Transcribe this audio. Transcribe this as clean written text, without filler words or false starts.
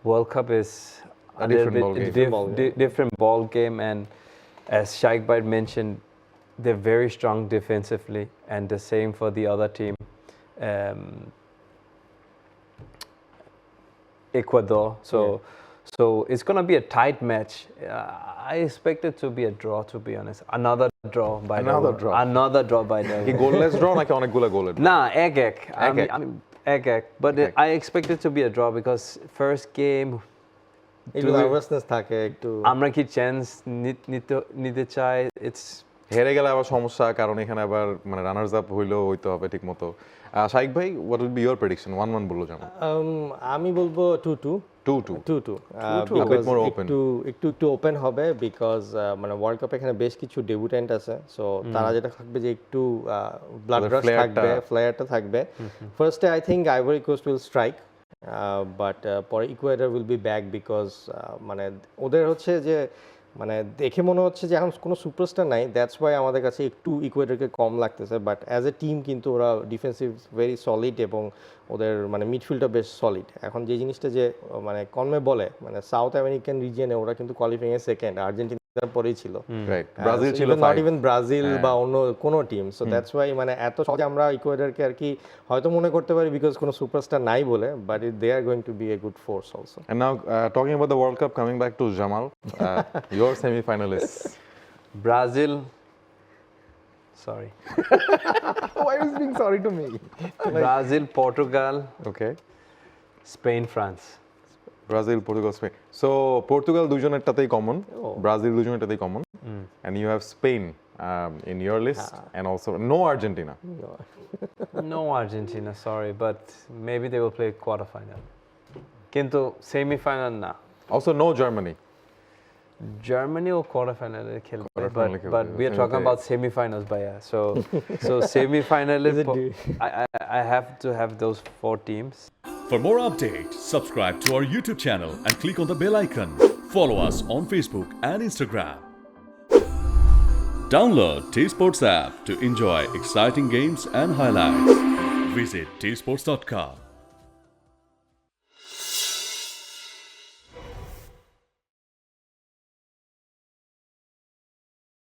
World Cup is A different ball game. different ball game, and as Shaikh Bhai mentioned, they're very strong defensively, and the same for the other team, Ecuador. So it's gonna be a tight match. I expect it to be a draw, to be honest. Another draw by the way. কি goalless draw নাকি অনেকগুলো গোলের draw? না এক এক but I expect it to be a draw because first game একটু nervousness থাকে একটু আমরা কি চান্স নিতে চাই it's হেরে গেলে আবার সমস্যা, কারণ এখানে আবার মানে রানার্স আপ হইলেও হইতে হবে ঠিক মতো। শাইক ভাই, what will be your prediction? 1-1 বললো যেমন। আমি বলবো 2-2 bit more open. একটু ওপেন হবে বিকজ মানে ওয়ার্ল্ড কাপে এখানে বেশ কিছু ডেবিউট্যান্ট আছে, সো তারা যেটা থাকবে যে একটু ব্লাড রাশ থাকবে, ফ্লেয়ারটা থাকবে। ফার্স্টে I think Ivory Coast will strike, but পরে Ecuador will be back because মানে ওদের হচ্ছে যে মানে দেখে মনে হচ্ছে যে এখন কোনো সুপারস্টার নাই, দ্যাটস ওয়াই আমাদের কাছে একটু ইকুয়েডরকে কম লাগতেছে। বাট অ্যাজ এ টিম কিন্তু ওরা ডিফেন্সিভ ভেরি সলিড এবং ওদের মানে মিডফিল্ডটা বেশ সলিড। এখন যে জিনিসটা যে মানে কনমে বলে মানে সাউথ আমেরিকান রিজিয়নে ওরা কিন্তু কোয়ালিফাইং এ সেকেন্ড, আর্জেন্টিনার পরেই ছিল, ব্রাজিল ছিল নট ইভেন ব্রাজিল বা অন্য কোনো টিম। সো দ্যাটস ওয়াই মানে এত সহজে আমরা ইকুয়েডরকে আর কি হয়তো মনে করতে পারি বিকজ কোনো সুপারস্টার নাই বলে, but they are going to be a good force also. And now talking about the World Cup, coming back to Jamal, your semi-finalists. Brazil. Sorry. Why is being sorry to me? Brazil, Portugal, Okay. Spain, France. Brazil, Portugal, Spain. So Portugal দুজনেরটাতেই কমন, Brazil দুজনেরটাতেই কমন, and you have Spain in your list, and also no Argentina. No Argentina, sorry, but maybe they will play quarterfinal. Kintu semi-final na. Also no Germany. Germany or quarterfinal খেলবে, Quarterfinal but we are talking about semi-finals, bhaiya. So semi-final is I have to have those 4 teams. For more updates, subscribe to our YouTube channel and click on the bell icon. Follow us on Facebook and Instagram. Download T-Sports app to enjoy exciting games and highlights. Visit tsports.com.